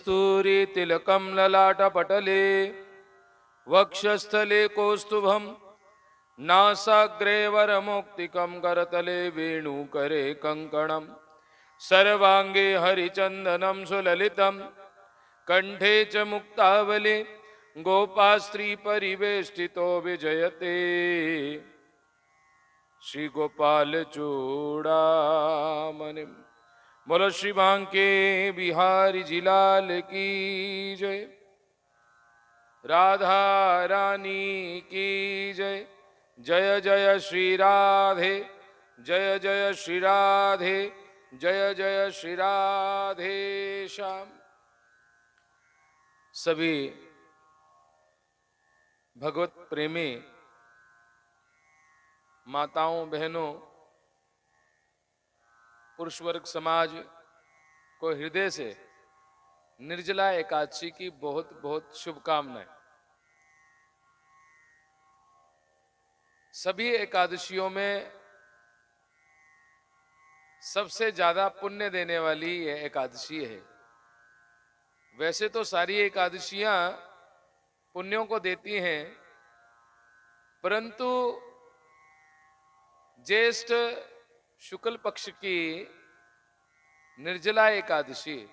कस्तूरी तिलकं ललाटपटले वक्षस्थले कौस्तुभं नासाग्रे वरमौक्तिकं करतले वेणुकरे कङ्कणं सर्वाङ्गे हरिचन्दनं सुललितं कंठे च मुक्तावली गोपास्त्री परिवेष्टितो विजयते श्री गोपाल चूड़ामणि। बोलो श्री बांके बिहारी जिलाल की जय, राधा रानी की जय। जय जय श्री राधे, जय जय श्री राधे, जय जय श्री राधे श्याम। सभी भगवत प्रेमी माताओं बहनों पुरुष वर्ग समाज को हृदय से निर्जला एकादशी की बहुत बहुत शुभकामनाएं। सभी एकादशियों में सबसे ज्यादा पुण्य देने वाली यह एकादशी है। वैसे तो सारी एकादशियां पुण्यों को देती हैं, परंतु ज्येष्ठ शुक्ल पक्ष की निर्जला एकादशी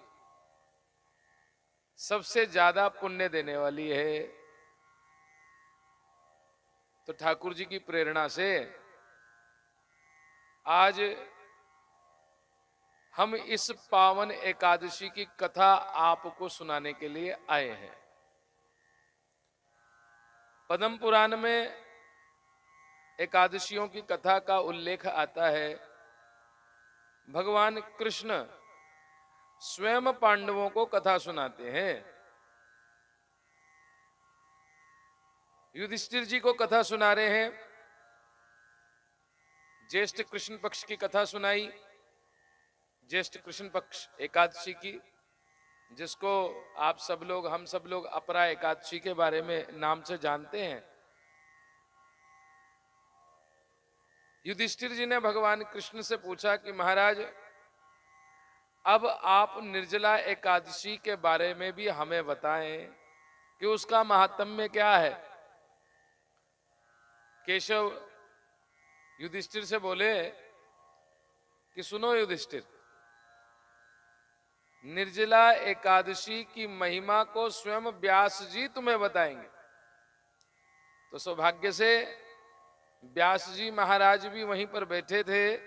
सबसे ज्यादा पुण्य देने वाली है। तो ठाकुर जी की प्रेरणा से आज हम इस पावन एकादशी की कथा आपको सुनाने के लिए आए हैं। पद्म पुराण में एकादशियों की कथा का उल्लेख आता है। भगवान कृष्ण स्वयं पांडवों को कथा सुनाते हैं। युधिष्ठिर जी को कथा सुना रहे हैं। ज्येष्ठ कृष्ण पक्ष की कथा सुनाई, ज्येष्ठ कृष्ण पक्ष एकादशी की, जिसको आप सब लोग, हम सब लोग अपरा एकादशी के बारे में नाम से जानते हैं। युधिष्ठिर जी ने भगवान कृष्ण से पूछा कि महाराज, अब आप निर्जला एकादशी के बारे में भी हमें बताएं कि उसका महात्म्य क्या है। केशव युधिष्ठिर से बोले कि सुनो युधिष्ठिर, निर्जला एकादशी की महिमा को स्वयं व्यास जी तुम्हें बताएंगे। तो सौभाग्य से व्यास जी महाराज भी वहीं पर बैठे थे।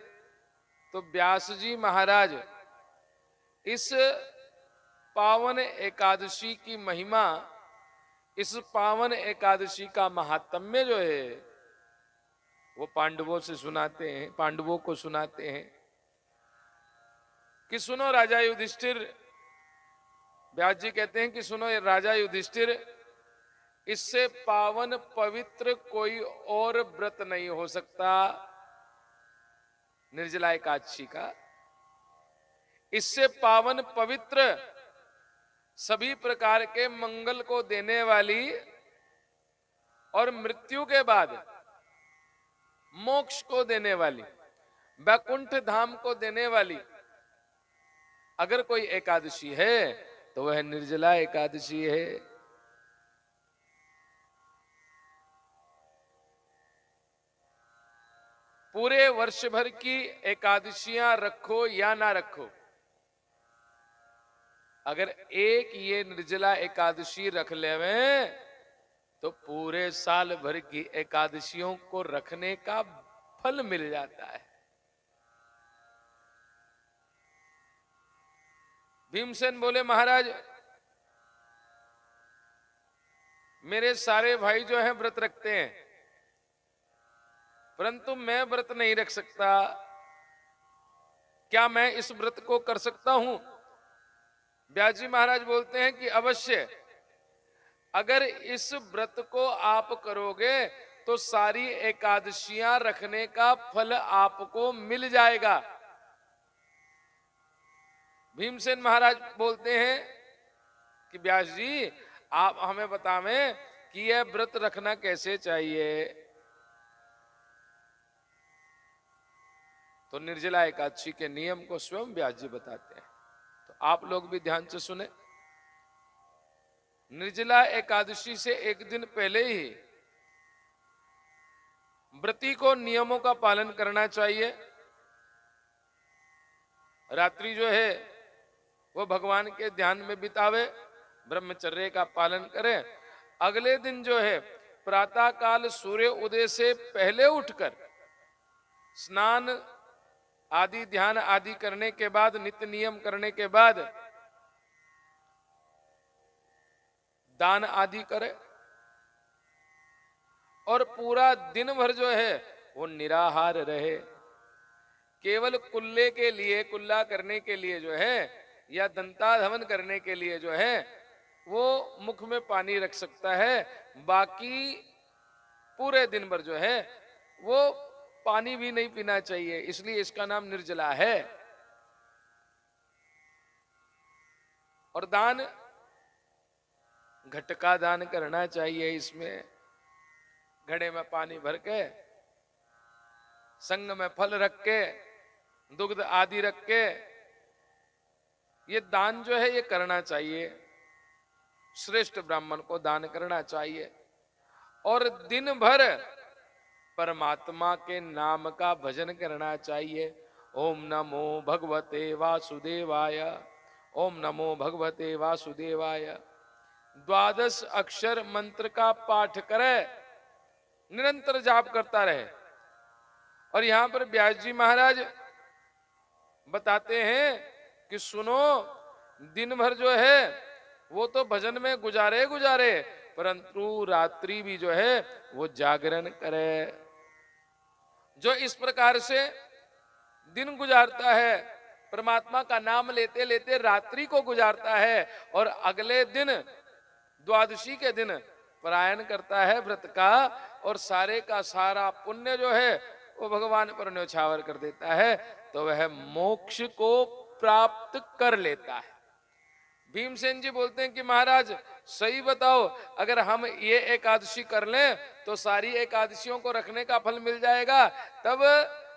तो व्यास जी महाराज इस पावन एकादशी की महिमा, इस पावन एकादशी का महात्म्य जो है वो पांडवों से सुनाते हैं, पांडवों को सुनाते हैं कि सुनो राजा युधिष्ठिर। व्यास जी कहते हैं कि सुनो राजा युधिष्ठिर, इससे पावन पवित्र कोई और व्रत नहीं हो सकता निर्जला एकादशी का। इससे पावन पवित्र, सभी प्रकार के मंगल को देने वाली और मृत्यु के बाद मोक्ष को देने वाली, वैकुंठ धाम को देने वाली अगर कोई एकादशी है तो वह निर्जला एकादशी है। पूरे वर्ष भर की एकादशियां रखो या ना रखो, अगर एक ये निर्जला एकादशी रख लेवें तो पूरे साल भर की एकादशियों को रखने का फल मिल जाता है। भीमसेन बोले महाराज, मेरे सारे भाई जो हैं व्रत रखते हैं, परंतु मैं व्रत नहीं रख सकता। क्या मैं इस व्रत को कर सकता हूं? व्यास जी महाराज बोलते हैं कि अवश्य, अगर इस व्रत को आप करोगे तो सारी एकादशियां रखने का फल आपको मिल जाएगा। भीमसेन महाराज बोलते हैं कि व्यास जी आप हमें बतावें कि यह व्रत रखना कैसे चाहिए। तो निर्जला एकादशी के नियम को स्वयं व्यास जी बताते हैं। तो आप लोग भी ध्यान से सुने। निर्जला एकादशी से एक दिन पहले ही व्रती को नियमों का पालन करना चाहिए। रात्रि जो है वो भगवान के ध्यान में बितावे, ब्रह्मचर्य का पालन करे। अगले दिन जो है प्रातः काल सूर्य उदय से पहले उठकर स्नान आदि ध्यान आदि करने के बाद, नित्य नियम करने के बाद दान आदि करे और पूरा दिन भर जो है वो निराहार रहे। केवल कुल्ले के लिए, कुल्ला करने के लिए जो है या दंताधवन करने के लिए जो है वो मुख में पानी रख सकता है, बाकी पूरे दिन भर जो है वो पानी भी नहीं पीना चाहिए, इसलिए इसका नाम निर्जला है। और दान, घट का दान करना चाहिए। इसमें घड़े में पानी भर के, संग में फल रख के, दुग्ध आदि रख के, ये दान जो है ये करना चाहिए। श्रेष्ठ ब्राह्मण को दान करना चाहिए। और दिन भर परमात्मा के नाम का भजन करना चाहिए। ओम नमो भगवते वासुदेवाय, ओम नमो भगवते वासुदेवाय। 12 अक्षर मंत्र का पाठ करे, निरंतर जाप करता रहे। और यहां पर व्यास जी महाराज बताते हैं कि सुनो, दिन भर जो है वो तो भजन में गुजारे, परंतु रात्रि भी जो है वो जागरण करे। जो इस प्रकार से दिन गुजारता है, परमात्मा का नाम लेते लेते रात्रि को गुजारता है और अगले दिन द्वादशी के दिन पलायन करता है व्रत का, और सारे का सारा पुण्य जो है वो भगवान पर न्यौछावर कर देता है, तो वह मोक्ष को प्राप्त कर लेता है। भीमसेन जी बोलते हैं कि महाराज सही बताओ, अगर हम ये एकादशी कर लें तो सारी एकादशियों को रखने का फल मिल जाएगा। तब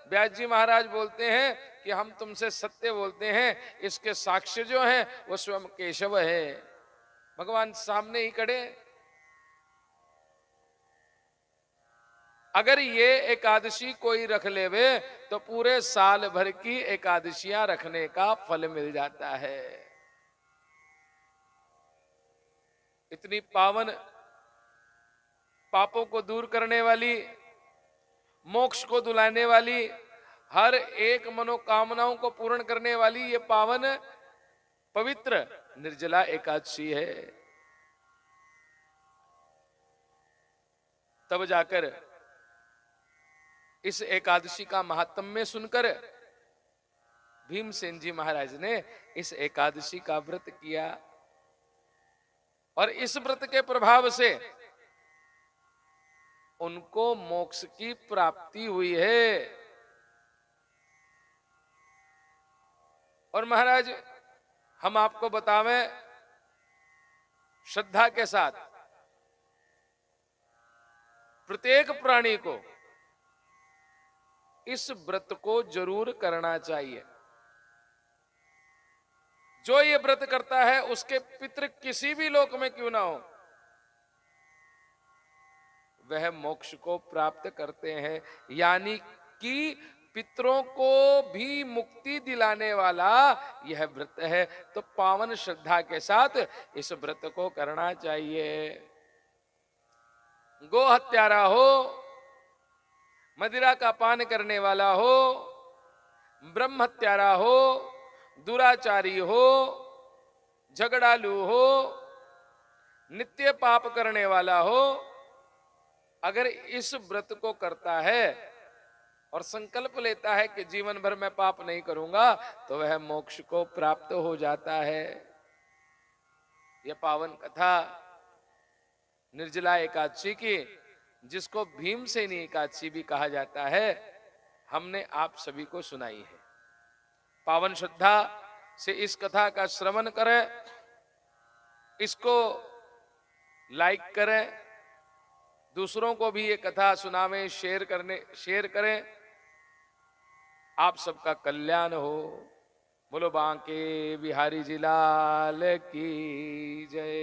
व्यास जी महाराज बोलते हैं कि हम तुमसे सत्य बोलते हैं, इसके साक्ष्य जो हैं वो स्वयं केशव है, भगवान सामने ही खड़े। अगर ये एकादशी कोई रख लेवे तो पूरे साल भर की एकादशियां रखने का फल मिल जाता है। इतनी पावन, पापों को दूर करने वाली, मोक्ष को दिलाने वाली, हर एक मनोकामनाओं को पूर्ण करने वाली ये पावन पवित्र निर्जला एकादशी है। तब जाकर इस एकादशी का महात्म्य सुनकर भीमसेन जी महाराज ने इस एकादशी का व्रत किया और इस व्रत के प्रभाव से उनको मोक्ष की प्राप्ति हुई है। और महाराज हम आपको बतावें श्रद्धा के साथ, प्रत्येक प्राणी को इस व्रत को जरूर करना चाहिए। जो ये व्रत करता है उसके पितृ किसी भी लोक में क्यों ना हो, वह मोक्ष को प्राप्त करते हैं। यानी कि पितरों को भी मुक्ति दिलाने वाला यह व्रत है। तो पावन श्रद्धा के साथ इस व्रत को करना चाहिए। गो हत्यारा हो, मदिरा का पान करने वाला हो, ब्रह्म हत्यारा हो, दुराचारी हो, झगड़ालू हो, नित्य पाप करने वाला हो, अगर इस व्रत को करता है और संकल्प लेता है कि जीवन भर मैं पाप नहीं करूंगा, तो वह मोक्ष को प्राप्त हो जाता है। यह पावन कथा निर्जला एकादशी की, जिसको भीमसेनी एकादशी भी कहा जाता है, हमने आप सभी को सुनाई है। पावन श्रद्धा से इस कथा का श्रवण करें, इसको लाइक करें, दूसरों को भी ये कथा सुनावें, शेयर करें। आप सबका कल्याण हो। बोलो बांके बिहारी जी लाल की जय।